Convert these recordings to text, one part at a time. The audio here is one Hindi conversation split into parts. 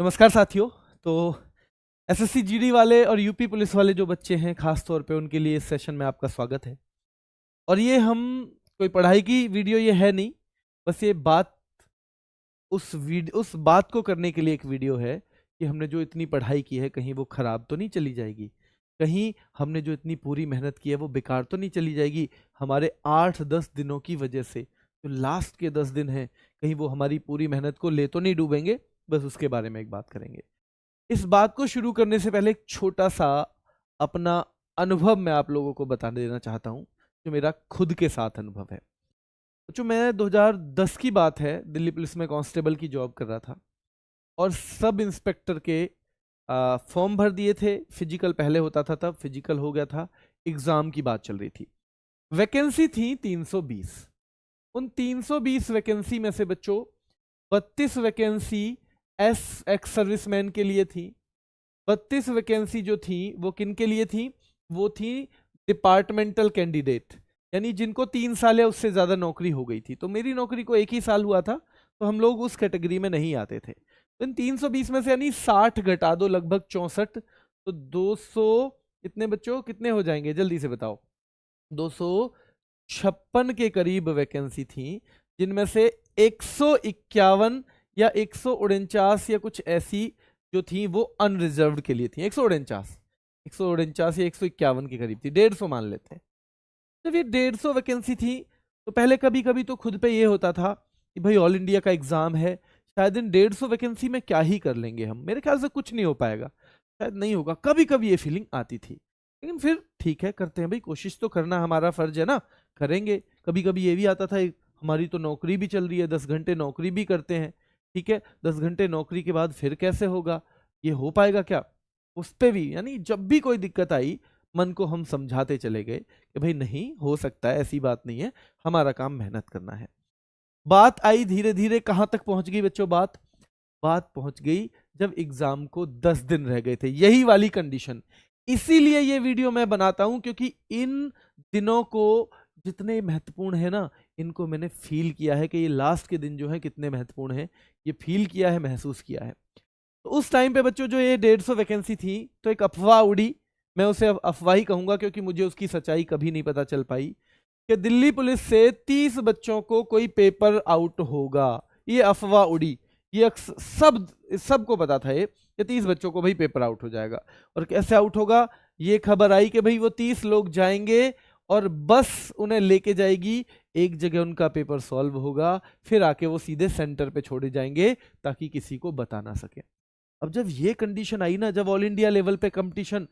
नमस्कार साथियों। तो एसएससी जीडी वाले और यूपी पुलिस वाले जो बच्चे हैं खास तौर पे उनके लिए इस सेशन में आपका स्वागत है। और ये हम कोई पढ़ाई की वीडियो ये है नहीं, बस ये बात उस बात को करने के लिए एक वीडियो है कि हमने जो इतनी पढ़ाई की है कहीं वो खराब तो नहीं चली जाएगी, कहीं हमने जो इतनी पूरी मेहनत की है वो बेकार तो नहीं चली जाएगी। हमारे 8-10 दिनों की वजह से जो लास्ट के 10 दिन हैं कहीं वो हमारी पूरी मेहनत को ले तो नहीं डूबेंगे। बस उसके बारे में एक बात करेंगे। इस बात को शुरू करने से पहले एक छोटा सा अपना अनुभव मैं आप लोगों को बता देना चाहता हूं, जो मेरा खुद के साथ अनुभव है। जो मैं 2010 की बात है, दिल्ली पुलिस में कांस्टेबल की जॉब कर रहा था और सब इंस्पेक्टर के फॉर्म भर दिए थे। फिजिकल पहले होता था, तब फिजिकल हो गया था, एग्जाम की बात चल रही थी। वैकेंसी थी 320। उन 320 वैकेंसी में से बच्चों 32 वैकेंसी एक्स सर्विसमैन के लिए थी। 32 वैकेंसी जो थी वो किन के लिए थी? वो थी डिपार्टमेंटल कैंडिडेट, यानी जिनको 3 साल या उससे ज्यादा नौकरी हो गई थी। तो मेरी नौकरी को 1 ही साल हुआ था, तो हम लोग उस कैटेगरी में नहीं आते थे। तो इन 320 में से यानी 60 घटा दो, लगभग 64, तो 200 इतने बच्चों कितने हो जाएंगे जल्दी से बताओ? 256 के करीब वैकेंसी थी, जिनमें से 151 या 149 या कुछ ऐसी जो थी वो अनरिजर्व्ड के लिए थी। 149 या 151 के करीब थी, 150 मान लेते हैं। जब ये 150 वैकेंसी थी तो पहले कभी कभी तो खुद पे ये होता था कि भाई ऑल इंडिया का एग्जाम है, शायद इन 150 वैकेंसी में क्या ही कर लेंगे हम, मेरे ख्याल से कुछ नहीं हो पाएगा, शायद नहीं होगा, कभी कभी ये फीलिंग आती थी। लेकिन फिर ठीक है, करते हैं भाई, कोशिश तो करना हमारा फर्ज है ना, करेंगे। कभी कभी ये भी आता था हमारी तो नौकरी भी चल रही है, 10 घंटे नौकरी भी करते हैं, ठीक है, 10 घंटे नौकरी के बाद फिर कैसे होगा, ये हो पाएगा क्या? उस पे भी, यानी जब भी कोई दिक्कत आई मन को हम समझाते चले गए कि भाई नहीं हो सकता है, ऐसी बात नहीं है, हमारा काम मेहनत करना है। बात आई धीरे धीरे कहां तक पहुंच गई बच्चों? बात पहुंच गई जब एग्जाम को 10 दिन रह गए थे, यही वाली कंडीशन। इसीलिए ये वीडियो मैं बनाता हूं क्योंकि इन दिनों को जितने महत्वपूर्ण है ना, इनको मैंने फील किया है कि ये लास्ट के दिन जो है कितने महत्वपूर्ण है, ये फील किया है, महसूस किया है। तो उस टाइम पे बच्चों जो ये 150 वैकेंसी थी तो एक अफवाह उड़ी, मैं उसे अब अफवाह ही कहूंगा क्योंकि मुझे उसकी सच्चाई कभी नहीं पता चल पाई, कि दिल्ली पुलिस से 30 बच्चों को कोई पेपर आउट होगा। ये अफवाह उड़ी, ये सबको पता था ये कि 30 बच्चों को भाई पेपर आउट हो जाएगा। और कैसे आउट होगा? ये खबर आई कि भाई वो 30 लोग जाएंगे और बस उन्हें लेके जाएगी, एक जगह उनका पेपर सॉल्व होगा, फिर आके वो सीधे सेंटर पे छोड़े जाएंगे ताकि किसी को बता ना सके। अब जब ये कंडीशन आई ना, जब ऑल इंडिया लेवल पे कंपटीशन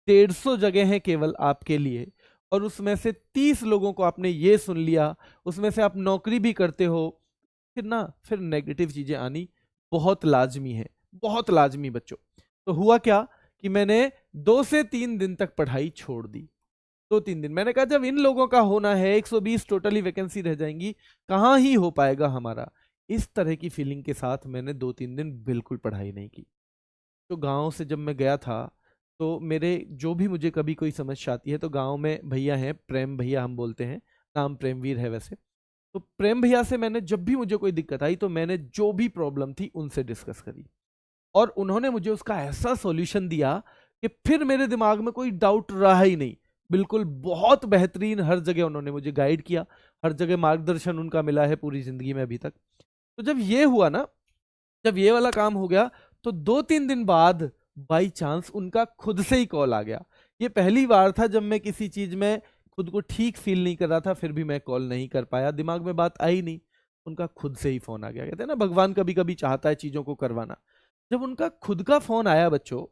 150 जगह है केवल आपके लिए, और उसमें से 30 लोगों को आपने ये सुन लिया, उसमें से आप नौकरी भी करते हो, फिर नेगेटिव चीजें आनी बहुत लाजमी है, बहुत लाजमी बच्चों। तो हुआ क्या कि मैंने 2 से 3 दिन तक पढ़ाई छोड़ दी। 2-3 दिन मैंने कहा जब इन लोगों का होना है, 120 टोटली वैकेंसी रह जाएंगी, कहां ही हो पाएगा हमारा। इस तरह की फीलिंग के साथ मैंने 2-3 दिन बिल्कुल पढ़ाई नहीं की। तो गांव से जब मैं गया था तो मेरे जो भी मुझे कभी कोई समस्या आती है, तो गांव में भैया हैं, प्रेम भैया हम बोलते हैं, नाम प्रेमवीर है वैसे। तो प्रेम भैया से मैंने जब भी मुझे कोई दिक्कत आई तो मैंने जो भी प्रॉब्लम थी उनसे डिस्कस करी, और उन्होंने मुझे उसका ऐसा सॉल्यूशन दिया कि फिर मेरे दिमाग में कोई डाउट रहा ही नहीं। बिल्कुल बहुत बेहतरीन, हर जगह उन्होंने मुझे गाइड किया, हर जगह मार्गदर्शन उनका मिला है पूरी जिंदगी में अभी तक। तो जब ये हुआ ना, जब ये वाला काम हो गया, तो 2-3 दिन बाद बाई चांस उनका खुद से ही कॉल आ गया। ये पहली बार था जब मैं किसी चीज में खुद को ठीक फील नहीं कर रहा था, फिर भी मैं कॉल नहीं कर पाया, दिमाग में बात आई नहीं, उनका खुद से ही फोन आ गया। कहते हैं ना भगवान कभी कभी चाहता है चीजों को करवाना। जब उनका खुद का फोन आया बच्चों,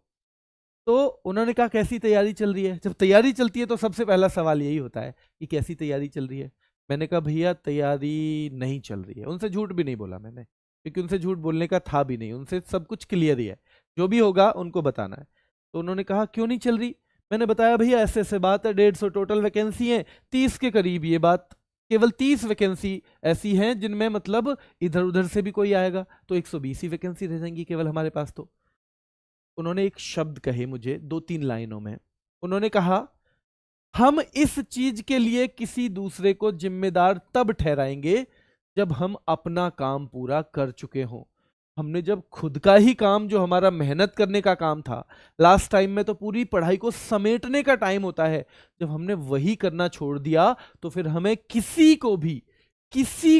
तो उन्होंने कहा कैसी तैयारी चल रही है? जब तैयारी चलती है तो सबसे पहला सवाल यही होता है कि कैसी तैयारी चल रही है। मैंने कहा भैया तैयारी नहीं चल रही है। उनसे झूठ भी नहीं बोला मैंने, क्योंकि उनसे झूठ बोलने का था भी नहीं, उनसे सब कुछ क्लियर ही है, जो भी होगा उनको बताना है। तो उन्होंने कहा क्यों नहीं चल रही? मैंने बताया भैया ऐसे ऐसे बात है, 150 टोटल वैकेंसी है, 30 के करीब ये बात, केवल 30 वैकेंसी ऐसी हैं जिनमें मतलब इधर उधर से भी कोई आएगा, तो 120 ही वैकेंसी रह जाएंगी केवल हमारे पास। तो उन्होंने एक शब्द कहे मुझे 2-3 लाइनों में, उन्होंने कहा हम इस चीज के लिए किसी दूसरे को जिम्मेदार तब ठहराएंगे जब हम अपना काम पूरा कर चुके हों। हमने जब खुद का ही काम, जो हमारा मेहनत करने का काम था लास्ट टाइम में, तो पूरी पढ़ाई को समेटने का टाइम होता है, जब हमने वही करना छोड़ दिया तो फिर हमें किसी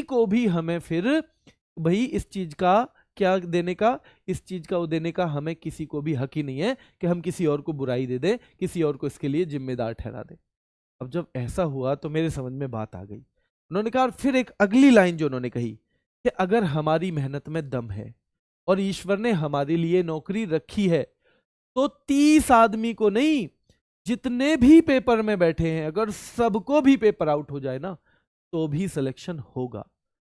को भी हमें फिर भाई इस चीज का क्या देने का, इस चीज का वो देने का हमें किसी को भी हक ही नहीं है कि हम किसी और को बुराई दे दें, किसी और को इसके लिए जिम्मेदार ठहरा दें। अब जब ऐसा हुआ तो मेरे समझ में बात आ गई। उन्होंने कहा, फिर एक अगली लाइन जो उन्होंने कही कि अगर हमारी मेहनत में दम है और ईश्वर ने हमारे लिए नौकरी रखी है, तो 30 आदमी को नहीं, जितने भी पेपर में बैठे हैं, अगर सबको भी पेपर आउट हो जाए ना, तो भी सिलेक्शन होगा।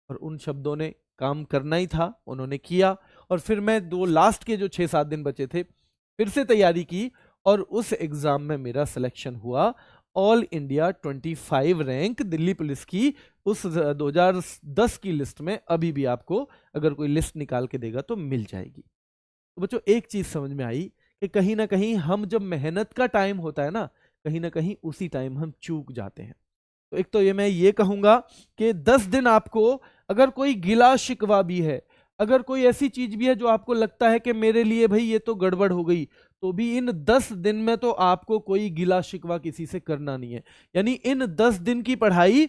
और उन शब्दों ने काम करना ही था, उन्होंने किया। और फिर मैं दो लास्ट के जो 6-7 दिन बचे थे फिर से तैयारी की, और उस एग्जाम में मेरा सिलेक्शन हुआ। All India 25 rank Delhi police की उस 2010 की लिस्ट में अभी भी आपको अगर कोई लिस्ट निकाल के देगा तो मिल जाएगी। तो बच्चों एक चीज समझ में आई कि कहीं ना कहीं हम जब मेहनत का टाइम होता है ना, कहीं ना कहीं उसी टाइम हम चूक जाते हैं। तो एक तो मैं ये कहूंगा कि 10 दिन आपको, अगर कोई गिला शिकवा भी है, अगर कोई ऐसी चीज भी है जो आपको लगता है कि मेरे लिए भाई ये तो गड़बड़ हो गई, तो भी इन 10 दिन में तो आपको कोई गिला शिकवा किसी से करना नहीं है। यानी इन 10 दिन की पढ़ाई,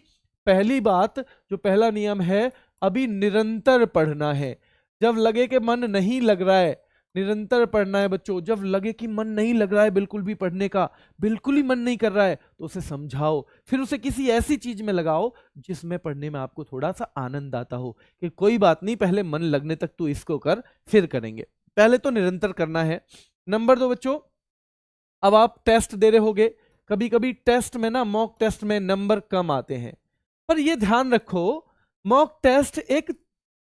पहली बात जो पहला नियम है, अभी निरंतर पढ़ना है। जब लगे कि मन नहीं लग रहा है, निरंतर पढ़ना है बच्चों। जब लगे कि मन नहीं लग रहा है बिल्कुल भी पढ़ने का, बिल्कुल ही मन नहीं कर रहा है, तो उसे समझाओ, फिर उसे किसी ऐसी चीज में लगाओ जिसमें पढ़ने में आपको थोड़ा सा आनंद आता हो, कि कोई बात नहीं, पहले मन लगने तक तू इसको कर, फिर करेंगे। पहले तो निरंतर करना है। नंबर 2 बच्चों, अब आप टेस्ट दे रहे होगे, कभी कभी टेस्ट में ना, मॉक टेस्ट में नंबर कम आते हैं, पर यह ध्यान रखो मॉक टेस्ट एक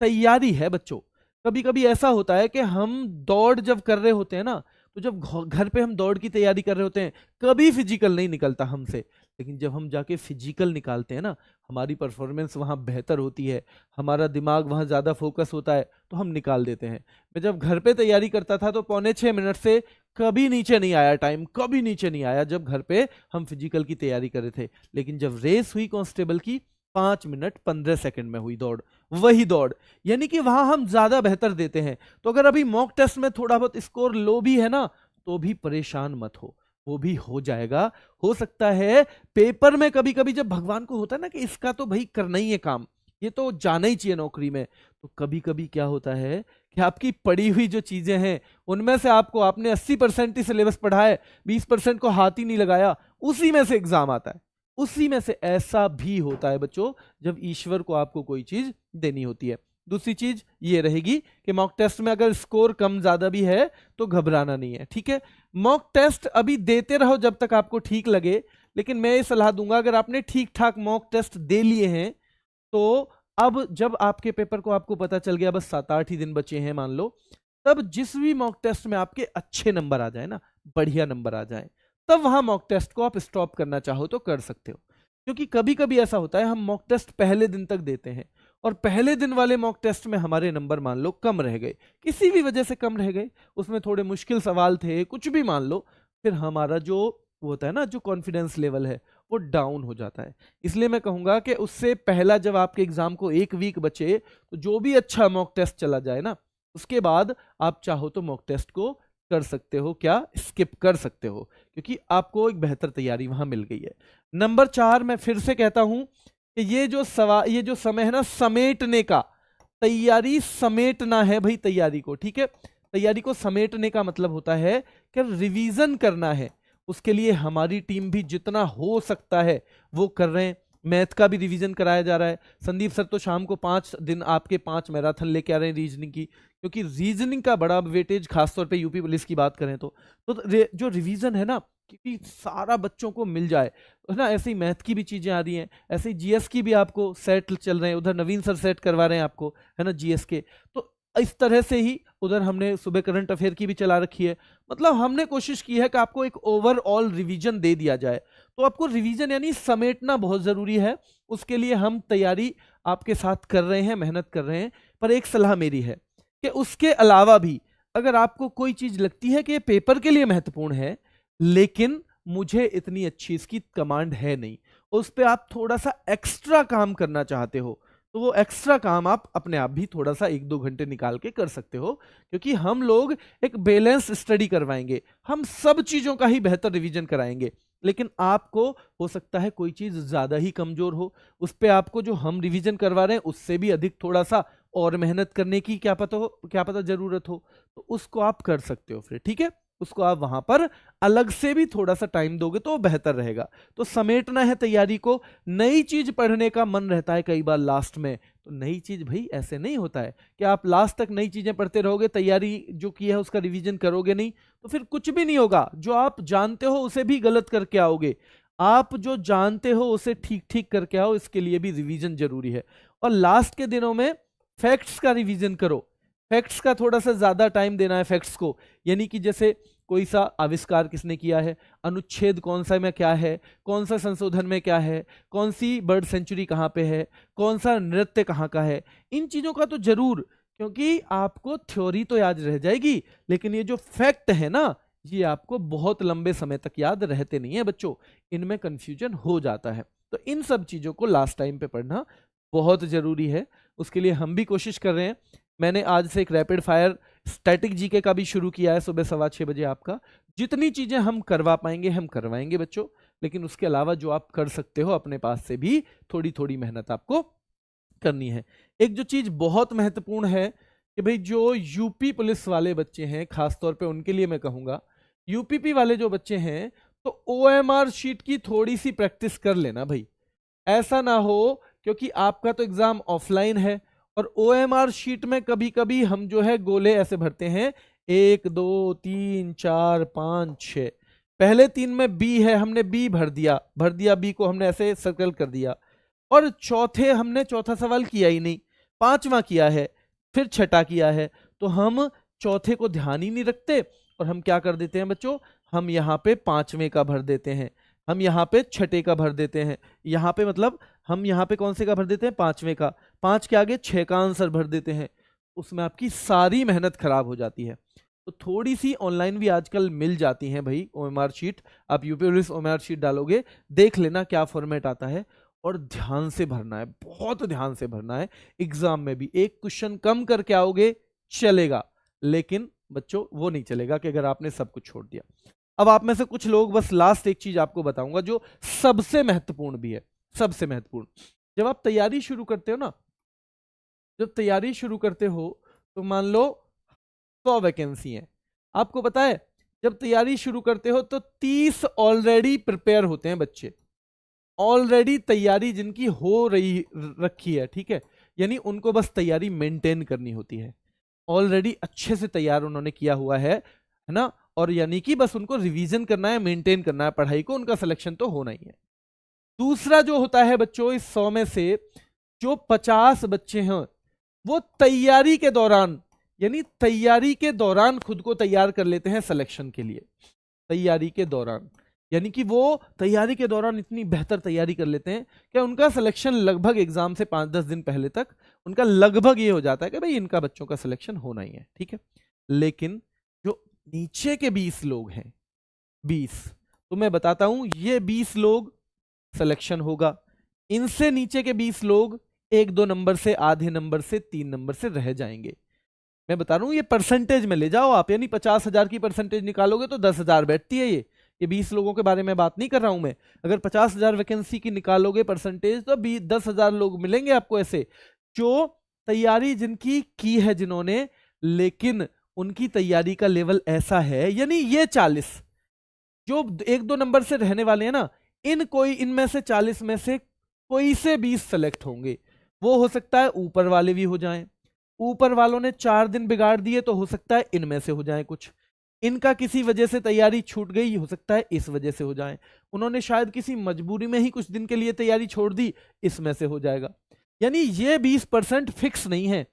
तैयारी है बच्चों। कभी कभी ऐसा होता है कि हम दौड़ जब कर रहे होते हैं ना, तो जब घर पे हम दौड़ की तैयारी कर रहे होते हैं, कभी फिजिकल नहीं निकलता हमसे, लेकिन जब हम जाके फिजिकल निकालते हैं ना, हमारी परफॉर्मेंस वहाँ बेहतर होती है, हमारा दिमाग वहाँ ज़्यादा फोकस होता है, तो हम निकाल देते हैं। मैं जब घर पे तैयारी करता था तो 5.25 मिनट से कभी नीचे नहीं आया टाइम, कभी नीचे नहीं आया जब घर पे हम फिजिकल की तैयारी कर रहे थे। लेकिन जब रेस हुई कांस्टेबल की, 5 मिनट 15 सेकंड में हुई दौड़, वही दौड़, यानी कि वहां हम ज्यादा बेहतर देते हैं। तो अगर अभी मॉक टेस्ट में थोड़ा बहुत स्कोर लो भी है ना, तो भी परेशान मत हो, वो भी हो जाएगा। हो सकता है पेपर में कभी कभी जब भगवान को होता है ना कि इसका तो भाई करना ही है काम, ये तो जाना ही चाहिए नौकरी में, तो कभी कभी क्या होता है कि आपकी पढ़ी हुई जो चीजें हैं उनमें से आपने 80% ही सिलेबस पढ़ा है, 20% को हाथ ही नहीं लगाया, उसी में से एग्जाम आता है। उसी में से ऐसा भी होता है बच्चों जब ईश्वर को आपको कोई चीज देनी होती है। दूसरी चीज ये रहेगी कि मॉक टेस्ट में अगर स्कोर कम ज्यादा भी है तो घबराना नहीं है, ठीक है। मॉक टेस्ट अभी देते रहो जब तक आपको ठीक लगे, लेकिन मैं ये सलाह दूंगा अगर आपने ठीक ठाक मॉक टेस्ट दे लिए हैं, तो अब जब आपके पेपर को आपको पता चल गया बस 7-8 ही दिन बचे हैं मान लो, तब जिस भी मॉक टेस्ट में आपके अच्छे नंबर आ जाए ना, बढ़िया नंबर आ जाए, तब वहां मॉक टेस्ट को आप स्टॉप करना चाहो तो कर सकते हो। क्योंकि कभी कभी ऐसा होता है हम मॉक टेस्ट पहले दिन तक देते हैं और पहले दिन वाले मॉक टेस्ट में हमारे नंबर मान लो कम रह गए, किसी भी वजह से कम रह गए, उसमें थोड़े मुश्किल सवाल थे, कुछ भी मान लो, फिर हमारा जो होता है ना, जो कॉन्फिडेंस लेवल है वो डाउन हो जाता है। इसलिए मैं कहूंगा कि उससे पहला जब आपके एग्जाम को 1 वीक बचे, तो जो भी अच्छा मॉक टेस्ट चला जाए ना, उसके बाद आप चाहो तो मॉक टेस्ट को कर सकते हो, क्या स्किप कर सकते हो, क्योंकि आपको एक बेहतर तैयारी वहां मिल गई है। नंबर 4, मैं फिर से कहता हूं कि ये जो समय है ना समेटने का, तैयारी समेटना है भाई तैयारी को, ठीक है। तैयारी को समेटने का मतलब होता है कि रिवीजन करना है। उसके लिए हमारी टीम भी जितना हो सकता है वो कर रहे हैं। मैथ का भी रिवीजन कराया जा रहा है। संदीप सर तो शाम को 5 दिन आपके 5 मैराथन लेके आ रहे हैं रीजनिंग की, क्योंकि रीजनिंग का बड़ा वेटेज खासतौर पे यूपी पुलिस की बात करें तो जो रिवीजन है ना, क्योंकि सारा बच्चों को मिल जाए, है ना। ऐसे ही मैथ की भी चीजें आ रही हैं, ऐसे ही जीएस की भी आपको सेट चल रहे हैं, उधर नवीन सर सेट करवा रहे हैं आपको, है ना, जीएस के। तो इस तरह से ही उधर हमने सुबह करंट अफेयर की भी चला रखी है। मतलब हमने कोशिश की है कि आपको एक ओवरऑल रिवीजन दे दिया जाए। तो आपको रिवीजन यानी समेटना बहुत जरूरी है। उसके लिए हम तैयारी आपके साथ कर रहे हैं, मेहनत कर रहे हैं। पर एक सलाह मेरी है कि उसके अलावा भी अगर आपको कोई चीज लगती है कि ये पेपर के लिए महत्वपूर्ण है, लेकिन मुझे इतनी अच्छी इसकी कमांड है नहीं, उस पर आप थोड़ा सा एक्स्ट्रा काम करना चाहते हो, तो वो एक्स्ट्रा काम आप अपने आप भी थोड़ा सा 1-2 घंटे निकाल के कर सकते हो, क्योंकि हम लोग एक बैलेंस स्टडी करवाएंगे, हम सब चीजों का ही बेहतर रिवीजन कराएंगे। लेकिन आपको हो सकता है कोई चीज ज्यादा ही कमजोर हो, उस पे आपको जो हम रिवीजन करवा रहे हैं उससे भी अधिक थोड़ा सा और मेहनत करने की क्या पता जरूरत हो, तो उसको आप कर सकते हो फिर, ठीक है। उसको आप वहां पर अलग से भी थोड़ा सा टाइम दोगे तो बेहतर रहेगा। तो समेटना है तैयारी को, नई चीज पढ़ने का मन रहता है कई बार लास्ट में, तो नई चीज भाई ऐसे नहीं होता है कि आप लास्ट तक नई चीजें पढ़ते रहोगे, तैयारी जो की है उसका रिवीजन करोगे नहीं, तो फिर कुछ भी नहीं होगा। जो आप जानते हो उसे भी गलत करके आओगे, आप जो जानते हो उसे ठीक ठीक करके आओ, इसके लिए भी रिवीजन जरूरी है। और लास्ट के दिनों में फैक्ट्स का रिवीजन करो, फैक्ट्स का थोड़ा सा ज्यादा टाइम देना है फैक्ट्स को, यानी कि जैसे कोई सा आविष्कार किसने किया है, अनुच्छेद कौन सा में क्या है, कौन सा संशोधन में क्या है, कौन सी बर्ड सेंचुरी कहाँ पे है, कौन सा नृत्य कहाँ का है, इन चीजों का तो जरूर, क्योंकि आपको थ्योरी तो याद रह जाएगी, लेकिन ये जो फैक्ट है ना, ये आपको बहुत लंबे समय तक याद रहते नहीं है बच्चों, इनमें कंफ्यूजन हो जाता है। तो इन सब चीजों को लास्ट टाइम पे पढ़ना बहुत जरूरी है, उसके लिए हम भी कोशिश कर रहे हैं। मैंने आज से एक रैपिड फायर स्टैटिक जीके का भी शुरू किया है, सुबह 6:15 बजे आपका, जितनी चीजें हम करवा पाएंगे हम करवाएंगे बच्चों, लेकिन उसके अलावा जो आप कर सकते हो अपने पास से भी थोड़ी थोड़ी मेहनत आपको करनी है। एक जो चीज बहुत महत्वपूर्ण है कि भाई जो यूपी पुलिस वाले बच्चे हैं, खासतौर पे उनके लिए मैं कहूंगा, यूपीपी वाले जो बच्चे हैं, तो ओएमआर शीट की थोड़ी सी प्रैक्टिस कर लेना भाई। ऐसा ना हो, क्योंकि आपका तो एग्जाम ऑफलाइन है, और ओएमआर शीट में कभी कभी हम जो है गोले ऐसे भरते हैं, 1 2 3 4 5 6, पहले 3 में बी है, हमने बी भर दिया, बी को हमने ऐसे सर्कल कर दिया, और चौथे हमने चौथा सवाल किया ही नहीं, पांचवा किया है, फिर छठा किया है, तो हम चौथे को ध्यान ही नहीं रखते, और हम क्या कर देते हैं बच्चों, हम यहाँ पे पांचवें का भर देते हैं, हम यहाँ पे छठे का भर देते हैं, यहाँ पे मतलब हम यहाँ पे कौन से का भर देते हैं, पांचवें का, 5 के आगे 6 का आंसर भर देते हैं, उसमें आपकी सारी मेहनत खराब हो जाती है। तो थोड़ी सी ऑनलाइन भी आजकल मिल जाती हैं भाई ओएमआर शीट, आप यूपी पुलिस ओएमआर शीट डालोगे, देख लेना क्या फॉर्मेट आता है, और ध्यान से भरना है, बहुत ध्यान से भरना है। एग्जाम में भी एक क्वेश्चन कम करके आओगे चलेगा, लेकिन बच्चों वो नहीं चलेगा कि अगर आपने सब कुछ छोड़ दिया। अब आप में से कुछ लोग, बस लास्ट एक चीज आपको बताऊंगा जो सबसे महत्वपूर्ण भी है, सबसे महत्वपूर्ण, जब आप तैयारी शुरू करते हो ना, जब तैयारी शुरू करते हो तो मान लो 100 वैकेंसी है, आपको पता है जब तैयारी शुरू करते हो तो 30 ऑलरेडी प्रिपेयर होते हैं बच्चे, ऑलरेडी तैयारी जिनकी हो रही रखी है, ठीक है, यानी उनको बस तैयारी मेंटेन करनी होती है, ऑलरेडी अच्छे से तैयार उन्होंने किया हुआ है ना, और यानी कि बस उनको रिवीजन करना है, मेंटेन करना है पढ़ाई को, उनका सिलेक्शन तो होना ही है। दूसरा जो होता है बच्चों, इस 100 में से जो 50 बच्चे हैं वो तैयारी के दौरान, यानी तैयारी के दौरान खुद को तैयार कर लेते हैं सिलेक्शन के लिए, तैयारी के दौरान, यानी कि वो तैयारी के दौरान इतनी बेहतर तैयारी कर लेते हैं कि उनका सिलेक्शन लगभग एग्जाम से 5-10 दिन पहले तक उनका लगभग ये हो जाता है कि भाई इनका बच्चों का सिलेक्शन होना ही है, ठीक है। लेकिन जो नीचे के 20 लोग हैं, 20, तो मैं बताता हूं, ये 20 लोग सिलेक्शन होगा, इनसे नीचे के 20 लोग 1-2 नंबर से, आधे नंबर से, 3 नंबर से रह जाएंगे। मैं बता रहा हूं ये परसेंटेज में ले जाओ आप, यानी 50,000 की परसेंटेज निकालोगे तो 10,000 बैठती है, ये 20 लोगों के बारे में बात नहीं कर रहा हूं मैं। अगर 50,000 वैकेंसी की निकालोगे परसेंटेज तो 10,000 लोग मिलेंगे आपको ऐसे, जो तैयारी जिनकी की है जिन्होंने, लेकिन उनकी तैयारी का लेवल ऐसा है, यानी ये 40 जो 1-2 नंबर से रहने वाले हैं ना, इनमें से 40 में से कोई से 20 सेलेक्ट होंगे। वो हो सकता है ऊपर वाले भी हो जाएं, ऊपर वालों ने 4 दिन बिगाड़ दिए तो हो सकता है इनमें से हो जाए कुछ, इनका किसी वजह से तैयारी छूट गई, हो सकता है इस वजह से हो जाए, उन्होंने शायद किसी मजबूरी में ही कुछ दिन के लिए तैयारी छोड़ दी, इसमें से हो जाएगा। यानी ये 20% फिक्स नहीं है,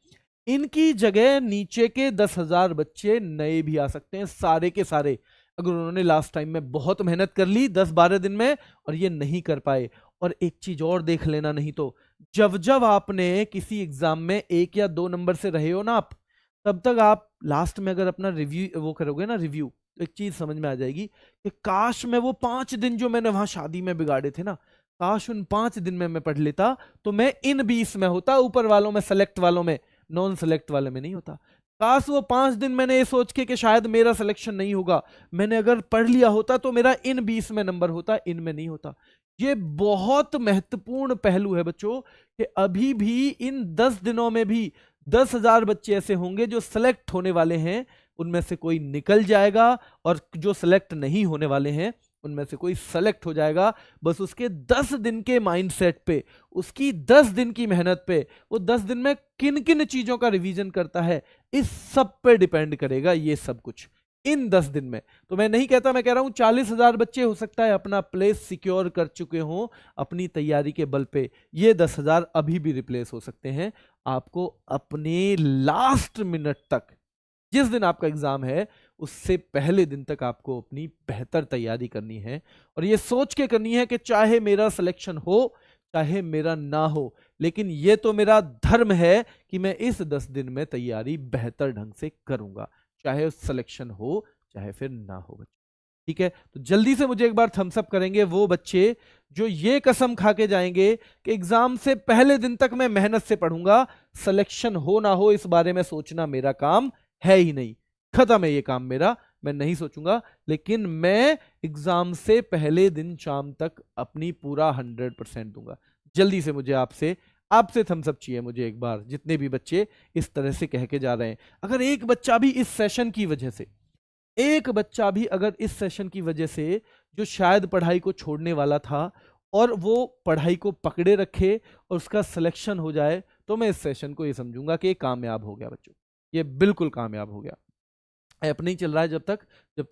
इनकी जगह नीचे के 10,000 बच्चे नए भी आ सकते हैं, सारे के सारे, अगर उन्होंने लास्ट टाइम में बहुत मेहनत कर ली 10-12 दिन में और ये नहीं कर पाए। और एक चीज और देख लेना, नहीं तो जब जब आपने किसी एग्जाम में 1 या 2 नंबर से रहे हो ना आप, तब तक आप लास्ट में अगर अपना रिव्यू वो करोगे ना, रिव्यू, तो एक चीज समझ में आ जाएगी कि काश मैं वो 5 दिन जो मैंने वहां शादी में बिगाड़े थे ना, काश उन 5 दिन में मैं पढ़ लेता तो मैं इन 20 में होता, ऊपर वालों में, सेलेक्ट वालों में, नॉन सेलेक्ट वाले में नहीं होता। काश वो 5 दिन मैंने ये सोच के कि शायद मेरा सिलेक्शन नहीं होगा, मैंने अगर पढ़ लिया होता तो मेरा इन 20 में नंबर होता, इनमें नहीं होता। ये बहुत महत्वपूर्ण पहलू है बच्चों कि अभी भी इन 10 दिनों में भी 10,000 बच्चे ऐसे होंगे जो सिलेक्ट होने वाले हैं, उनमें से कोई निकल जाएगा, और जो सिलेक्ट नहीं होने वाले हैं उनमें से कोई सेलेक्ट हो जाएगा। बस उसके 10 दिन के माइंडसेट पे, उसकी 10 दिन की मेहनत पे, वो 10 दिन में किन किन चीजों का रिवीजन करता है, इस सब पे डिपेंड करेगा ये सब कुछ इन 10 दिन में। तो मैं नहीं कहता, मैं कह रहा हूं 40,000 बच्चे हो सकता है अपना प्लेस सिक्योर कर चुके हों अपनी तैयारी के बल पे, ये 10,000 अभी भी रिप्लेस हो सकते हैं। आपको अपने लास्ट मिनट तक, जिस दिन आपका एग्जाम है उससे पहले दिन तक आपको अपनी बेहतर तैयारी करनी है, और ये सोच के करनी है कि चाहे मेरा सिलेक्शन हो चाहे मेरा ना हो, लेकिन ये तो मेरा धर्म है कि मैं इस 10 दिन में तैयारी बेहतर ढंग से करूंगा, चाहे सिलेक्शन हो चाहे फिर ना हो बच्चे। ठीक है, तो जल्दी से मुझे एक बार थम्स अप करेंगे वो बच्चे जो ये कसम खा के जाएंगे कि एग्जाम से पहले दिन तक मैं मेहनत से पढ़ूंगा, सिलेक्शन हो ना हो इस बारे में सोचना मेरा काम है ही नहीं, खत्म है ये काम मेरा, मैं नहीं सोचूंगा, लेकिन मैं एग्जाम से पहले दिन शाम तक अपनी पूरा 100% दूंगा। जल्दी से मुझे आपसे थम्स अप चाहिए मुझे एक बार, जितने भी बच्चे इस तरह से कह के जा रहे हैं। अगर एक बच्चा भी इस सेशन की वजह से, एक बच्चा भी अगर इस सेशन की वजह से जो शायद पढ़ाई को छोड़ने वाला था और वो पढ़ाई को पकड़े रखे और उसका सिलेक्शन हो जाए, तो मैं इस सेशन को ये समझूंगा कि ये कामयाब हो गया बच्चों, ये बिल्कुल कामयाब हो गया। ऐप नहीं चल रहा है जब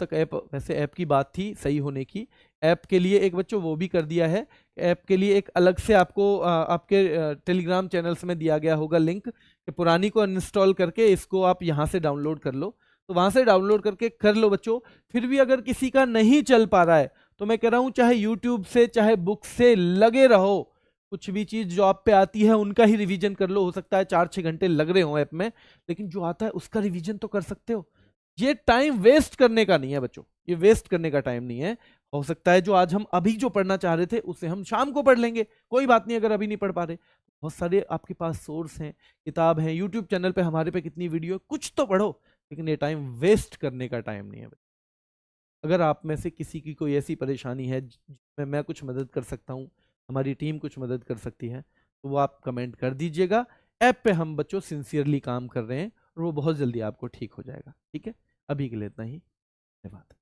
तक ऐप, वैसे ऐप की बात थी सही होने की, ऐप के लिए एक बच्चों वो भी कर दिया है, ऐप के लिए एक अलग से आपको आपके टेलीग्राम चैनल्स में दिया गया होगा लिंक, कि पुरानी को अनइंस्टॉल करके इसको आप यहाँ से डाउनलोड कर लो, तो वहाँ से डाउनलोड करके कर लो बच्चों। फिर भी अगर किसी का नहीं चल पा रहा है तो मैं कह रहा हूँ चाहे यूट्यूब से चाहे बुक से लगे रहो, कुछ भी चीज जो आप पे आती है उनका ही रिवीजन कर लो। हो सकता है 4-6 घंटे लग रहे हो ऐप में, लेकिन जो आता है उसका रिवीजन तो कर सकते हो। ये टाइम वेस्ट करने का नहीं है बच्चों, ये वेस्ट करने का टाइम नहीं है। हो सकता है जो आज हम अभी जो पढ़ना चाह रहे थे उसे हम शाम को पढ़ लेंगे, कोई बात नहीं अगर अभी नहीं पढ़ पा रहे। बहुत सारे आपके पास सोर्स हैं, किताब है, यूट्यूब चैनल पे हमारे पे कितनी वीडियो, कुछ तो पढ़ो, लेकिन ये टाइम वेस्ट करने का टाइम नहीं है। अगर आप में से किसी की कोई ऐसी परेशानी है जिसमें मैं कुछ मदद कर सकता हूँ, हमारी टीम कुछ मदद कर सकती है, तो वो आप कमेंट कर दीजिएगा। ऐप पे हम बच्चों सिंसियरली काम कर रहे हैं और वो बहुत जल्दी आपको ठीक हो जाएगा। ठीक है, अभी के लिए इतना ही, धन्यवाद।